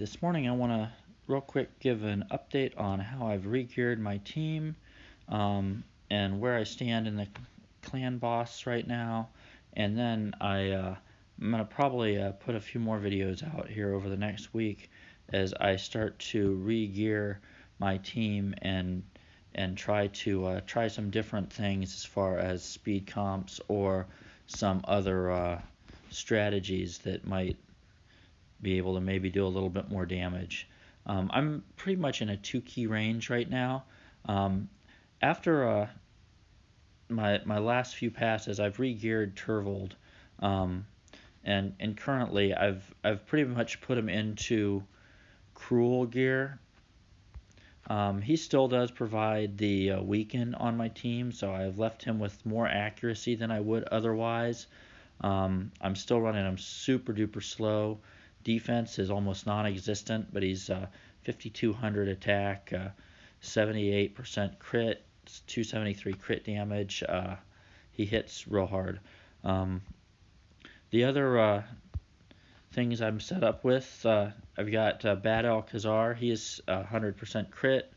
This morning I want to real quick give an update on how I've re-geared my team and where I stand in the clan boss right now. And then I'm going to probably put a few more videos out here over the next week as I start to re-gear my team and try to try some different things as far as speed comps or some other strategies that might be able to maybe do a little bit more damage. I'm pretty much in a 2-key range right now. After my last few passes, I've re-geared Turvold, and currently I've pretty much put him into cruel gear. He still does provide the weaken on my team, so I've left him with more accuracy than I would otherwise. I'm still running him super duper slow. Defense is almost non-existent, but he's 5200 attack, 78% crit, 273 crit damage. He hits real hard. The other things I'm set up with, I've got Bad Alcazar. He is 100% crit,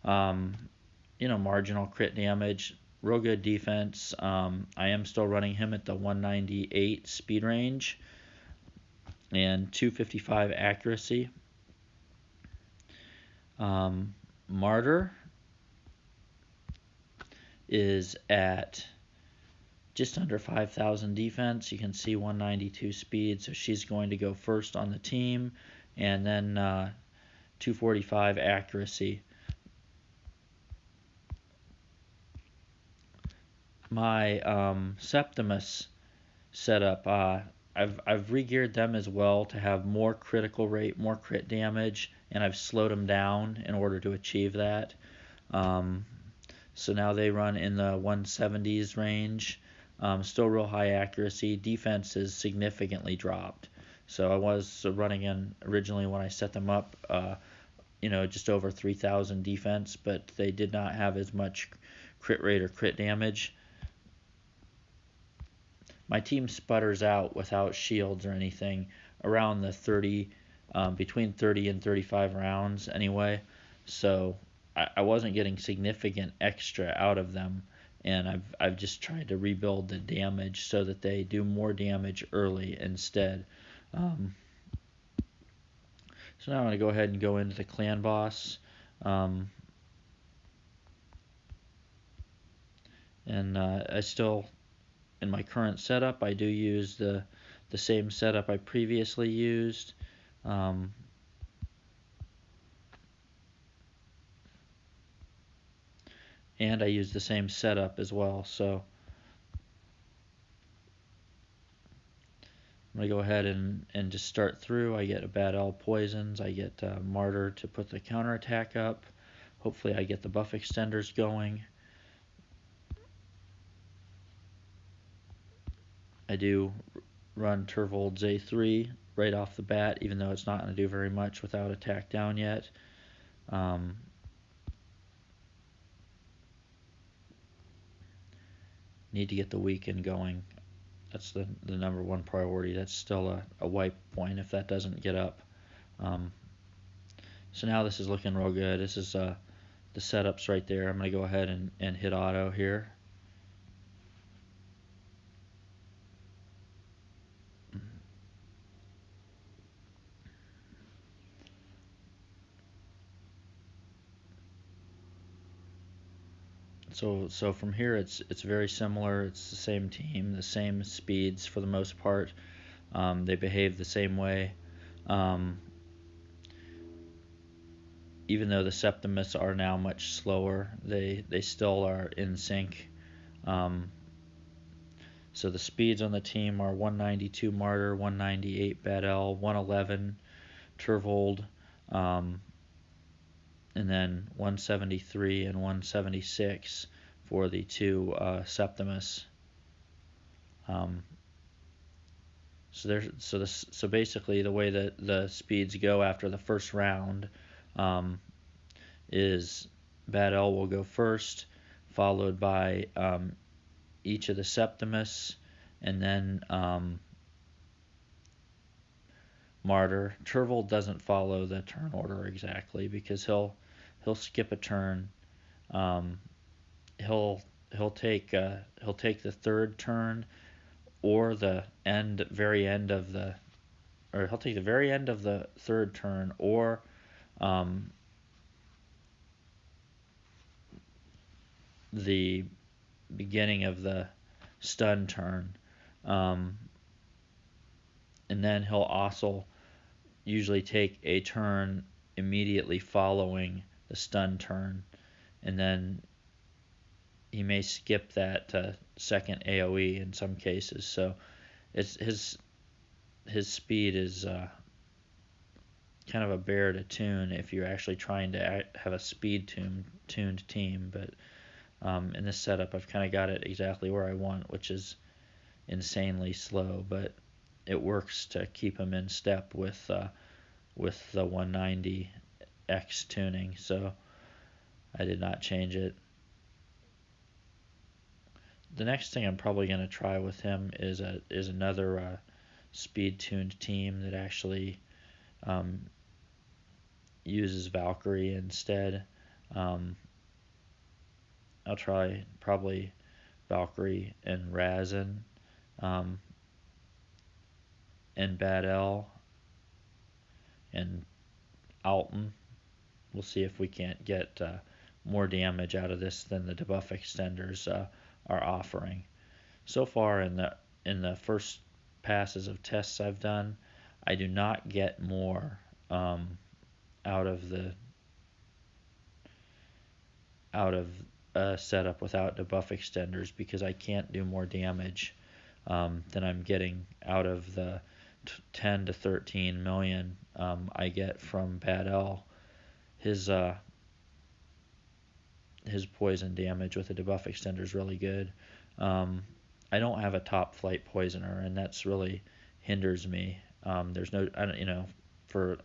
marginal crit damage, real good defense. I am still running him at the 198 speed range and 255 accuracy. Martyr is at just under 5,000 defense. You can see 192 speed, so she's going to go first on the team, and then 245 accuracy. My Septimus setup, I've re-geared them as well to have more critical rate, more crit damage, and I've slowed them down in order to achieve that. So now they run in the 170s range. Still real high accuracy. Defense is significantly dropped. So I was running in originally when I set them up, just over 3,000 defense, but they did not have as much crit rate or crit damage. My team sputters out without shields or anything around the 30, between 30 and 35 rounds anyway. So I wasn't getting significant extra out of them, and I've just tried to rebuild the damage so that they do more damage early instead. So now I'm going to go ahead and go into the clan boss. I still, in my current setup, I do use the same setup I previously used. And I use the same setup as well. So I'm going to go ahead and just start through. I get a Bad L poisons. I get Martyr to put the counterattack up. Hopefully I get the buff extenders going. I do run Turvold's A3 right off the bat, even though it's not going to do very much without attack down yet. Need to get the weaken going. That's the number one priority. That's still a wipe point if that doesn't get up. So now this is looking real good. This is the setups right there. I'm going to go ahead and hit auto here. So from here it's very similar. It's the same team, the same speeds for the most part. They behave the same way. Even though the Septimus are now much slower, they still are in sync. So the speeds on the team are 192 Martyr, 198 Bad L, 111 Turvold, and then 173 and 176 for the two Septimus. So basically the way that the speeds go after the first round is Bad L will go first, followed by each of the Septimus, and then Martyr. Turvold doesn't follow the turn order exactly because he'll skip a turn. Um, he'll he'll take the third turn or the very end of the or he'll take the very end of the third turn or um, the beginning of the stun turn. Um, and then he'll also usually take a turn immediately following the stun turn, and then he may skip that second AOE in some cases. So it's his speed is kind of a bear to tune if you're actually trying to have a tuned team. But in this setup, I've kind of got it exactly where I want, which is insanely slow, but it works to keep him in step with the 190X tuning. So I did not change it. The next thing I'm probably going to try with him is another speed tuned team that actually um, uses Valkyrie instead. I'll try probably Valkyrie and Razin um, and Bad L and Alton. We'll see if we can't get more damage out of this than the debuff extenders are offering. So far in the first passes of tests I've done, I do not get more out of a setup without debuff extenders because I can't do more damage than I'm getting out of the 10 to 13 million I get from Bad L. His poison damage with the debuff extender is really good. I don't have a top flight poisoner, and that's really hinders me. There's no, I don't,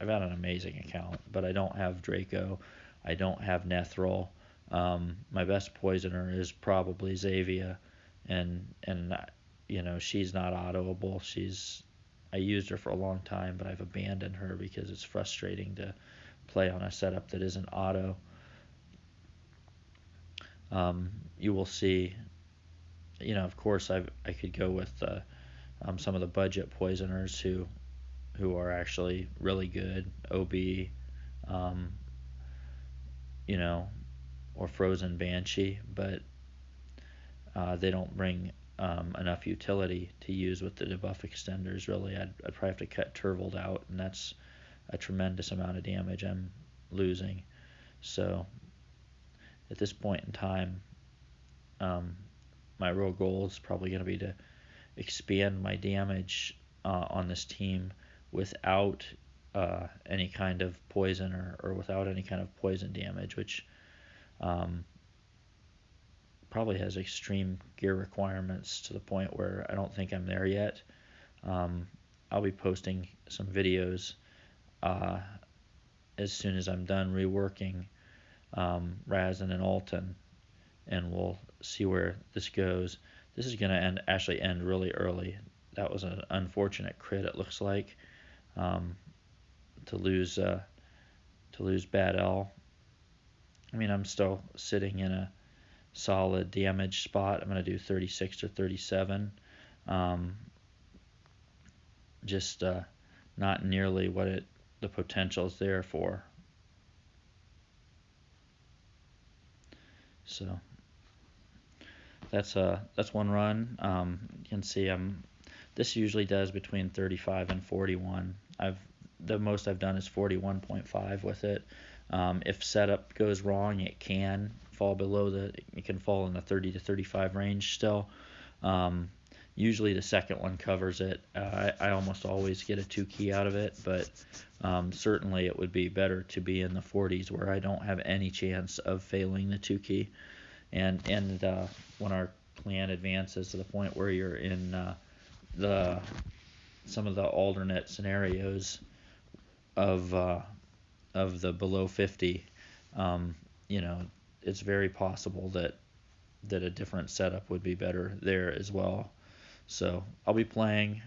I've got an amazing account, but I don't have Draco. I don't have Nethril. My best poisoner is probably Xavia, and she's not autoable. I used her for a long time, but I've abandoned her because it's frustrating to play on a setup that isn't auto. You will see, of course, I could go with some of the budget poisoners who are actually really good, OB, or Frozen Banshee, but they don't bring enough utility to use with the debuff extenders. Really, I'd probably have to cut Turvold out, and that's a tremendous amount of damage I'm losing. So at this point in time, my real goal is probably going to be to expand my damage on this team without any kind of poison or without any kind of poison damage, which probably has extreme gear requirements to the point where I don't think I'm there yet. I'll be posting some videos as soon as I'm done reworking Razin and Alton, and we'll see where this goes. This is going to actually end really early. That was an unfortunate crit, it looks like, to lose Bad L. I mean, I'm still sitting in a solid damage spot. I'm going to do 36 or 37. Just not nearly what the potential is there for. So that's one run. You can see this usually does between 35 and 41. The most I've done is 41.5 with it. If setup goes wrong, it can fall it can fall in the 30 to 35 range still. Usually the second one covers it. I almost always get a 2 key out of it, but certainly it would be better to be in the 40s where I don't have any chance of failing the 2 key. And when our clan advances to the point where you're in some of the alternate scenarios of the below 50, it's very possible that a different setup would be better there as well. So I'll be playing.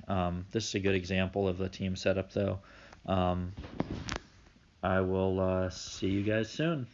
This is a good example of the team setup, though. I will see you guys soon.